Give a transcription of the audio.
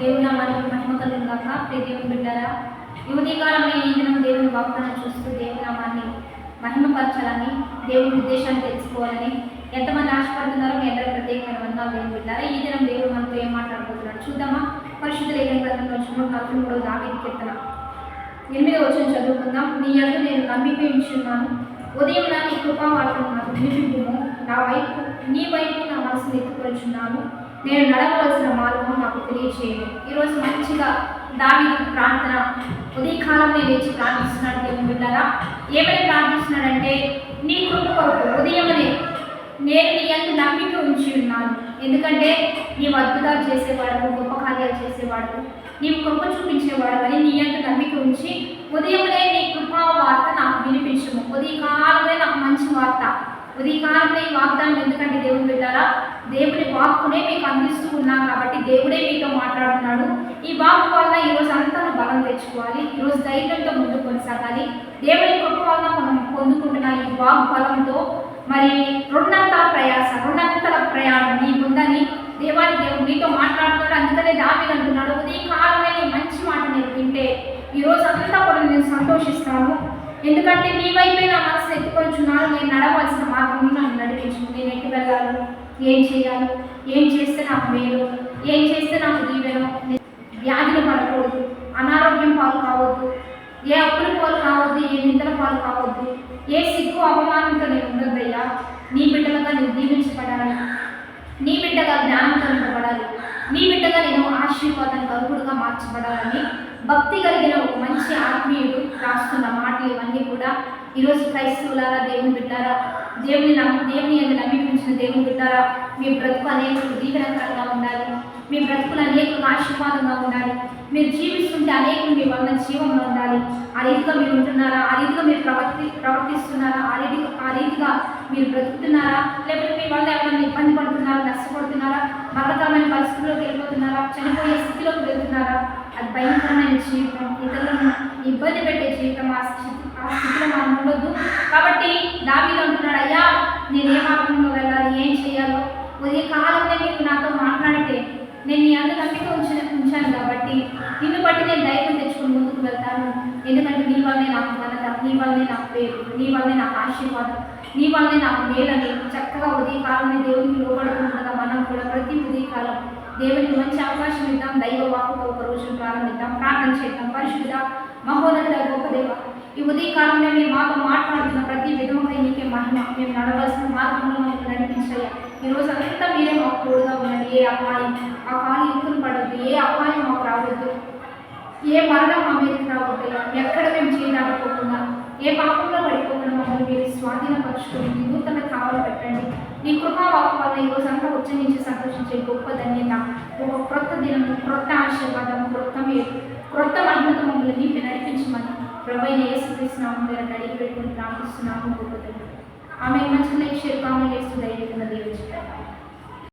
దేవుని నామానికి మహిమ కలుగును గాక. ప్రియ దేవుని బిడ్డలారా, ఈ ఉదయకాలంలో ఈ దినం దేవుని వాగ్దానం చూస్తూ దేవుని నామాన్ని మహిమపరచాలని, దేవుని ఉద్దేశాన్ని తెలుసుకోవాలని ఎంతమంది ఆశపడుతున్నారో మీ అందరూ ప్రత్యేకమైన వందనాలు దేవుని బిడ్డలారా. ఈ దినం దేవుడు మనతో ఏం మాట్లాడుకుంటున్నాడు చూద్దామా? పరిశుద్ధ లేఖన గ్రంథంలో 43వ దావీదు కీర్తన 8వ వచనం చదువుకుందాం. నీ యందు నేను నమ్మిక ఉంచున్నాను, ఉదయం నీ కృపావార్తను నాకు వినిపింపుము. నీ వైపు నా మనసును ఎత్తుకొచ్చున్నాను, నేను నడవలసిన మార్గం నాకు తెలియచేయను. ఈరోజు మంచిగా దావీదు ప్రార్థన ఉదయకాలంలో లేచి ప్రార్థిస్తున్నాడు దేవుని బిడ్డలారా. ఏమని ప్రార్థిస్తున్నాడంటే, నీ కృప కొరకు ఉదయమనే నేను నీ యందు నమ్మిక ఉంచి ఉన్నాను. ఎందుకంటే నీవు అద్భుతాలు చేసేవాడు, గొప్ప కార్యాలు చేసేవాడు, నీవు కృప చూపించేవాడు అని నీ యందు నమ్మిక ఉంచి ఉదయమునే నీ కృపా వార్త నాకు వినిపించము. ఉదయకాలమే నాకు మంచి వార్త, ఉదయకాలంలో ఈ వాగ్దానం. ఎందుకంటే దేవుని బిడ్డలారా, దేవుని వాక్కునే మీకు అందిస్తూ ఉన్నాం కాబట్టి దేవుడే మీతో మాట్లాడుతున్నాడు. ఈ వాక్కు వల్ల ఈరోజు అంతా బలం తెచ్చుకోవాలి, ఈరోజు ధైర్యంతో ముందుకు కొనసాగాలి. దేవుని కృప వల్ల మనం పొందుకుంటున్న ఈ వాక్ బలంతో మరి రెండంతల ప్రయాణం నీకుందని దేవుడు నీతో మాట్లాడుతున్నాడు. అందుకనే దావీదు అంటున్నాడు, ఉదయకాలమే నీ మంచి మాట నేను వింటే ఈరోజు అంతా కూడా నేను సంతోషిస్తాను. ఎందుకంటే నీ వైపే నా మనసును ఎత్తుకొచ్చున్నాను, నేను నడవలసిన మార్గంలో నన్ను నడిపించు. నేను ఎటు వెళ్ళాలి, ఏం చేయాలి, ఏం చేస్తే నాకు మేలు, ఏం చేస్తే నాకు దీవెను, వ్యాధులు పడకూడదు, అనారోగ్యం పాలు కావద్దు, ఏ అప్పుల పాలు కావద్దు, ఏ నిందల పాలు కావద్దు, ఏ సిగ్గు అవమానంతో నేను ఉండద్దయ్యా. నీ బిడ్డలుగా నేను దీవించబడాలి, నీ బిడ్డగా జ్ఞానంతో నింపబడాలి, నీ బిడ్డగా నేను ఆశీర్వాదానికి అర్హుడుగా మార్చబడాలని భక్తి కలిగిన ఒక మంచి ఆత్మీయుడు రాస్తున్న మాటలు ఇవన్నీ కూడా ఈరోజు క్రైస్తవులారా, దేవుని బిడ్డారా, దేవుని యందు నమ్మించిన దేవుని బిడ్డారా, మీ బ్రతుకు అనేకులకు దీవెనకరంగా ఉండాలి, మీ బ్రతుకులు అనేకులకు ఆశీర్వాదంగా ఉండాలి, మీరు జీవిస్తుంటే అనేకులు మీ వలన జీవంలో ఉండాలి. ఆ రీతిగా మీరు ఉంటున్నారా? ఆ రీతిగా మీరు ప్రవర్తిస్తున్నారా? ఆ రీతిగా మీరు బ్రతుకుతున్నారా? లేకపోతే మీ వల్ల ఎవరైనా ఇబ్బంది పడుతున్నారా, నష్టపడుతున్నారా, మరణకరమైన పరిస్థితుల్లోకి వెళ్ళిపోతున్నారా, చనిపోయే స్థితిలోకి వెళ్తున్నారా? అది భయంకరమైన జీవితం, ఇతరులను ఇబ్బంది పెట్టే జీవితం. ఆ స్థితిలో మనం ఉండొద్దు. కాబట్టి దావీదు అంటున్నాడు, అయ్యా నేను ఏ మార్గంలో వెళ్ళాలి, ఏం చేయాలో ఉదయకాలంలో మీకు నాతో మాట్లాడితే నేను నీ అందు నమ్మిక ఉంచాను కాబట్టి నిన్ను బట్టి నేను ధైర్యం తెచ్చుకుని ముందుకు వెళ్తాను. ఎందుకంటే నీ వల్లనే నాకు ఘనత, నీ వల్లనే నాకు పేరు, నీ వల్లనే నాకు ఆశీర్వాదం, నీ వల్లనే నాకు మేలని చక్కగా ఉదయకాలమే దేవునికి లోపడుతుండగా మనం కూడా ప్రతి ఉదయకాలం దేవునికి మంచి అవకాశం ఇద్దాం. దైవ వాక్కుతో ఒక రోజును ప్రారంభిద్దాం, ప్రార్థన చేద్దాం. పరిశుద్ధ మహోన్నత గొప్ప దేవ, ఈ ఉదయకాలంలో మీరు మాతో మాట్లాడుతున్న ప్రతి విధముగా నీకే మహిమ. మేము నడవలసిన మార్గంలో మాకు నడిపించాలి. ఈరోజు అంతా మీరే మాకు తోడుగా ఉన్నది. ఏ అపాయం ఆ కాలు ఇరుకులు పడవద్దు, ఏ అపాయం మాకు రావద్దు, ఏ మరణం మా మీదకి రావద్దు. ఎక్కడ మేము చేయడానికి ఏ పాపంలో పడిపోకుండా మమ్మల్ని మీరు స్వాధీనపరుచుకొని మీ నూతన కావలు పెట్టండి. నీ కృపావాకు వల్ల ఈరోజు అంతా ఉచ్చరించి సంతోషించే గొప్ప ధన్యత, ఒక క్రొత్త దినం, క్రొత్త ఆశీర్వాదం, క్రొత్త మహిమతో మమ్మల్ని నింపి నడిపించమని ప్రభువైన యేసుక్రీస్తు నామమున మీరు అడిగి పెట్టుకుని ప్రార్థిస్తున్నాము. గొప్ప ధన్యత. ఆమె మంచి లేచి ఆమె లేస్తూ ధైర్యంగా దేవుడు.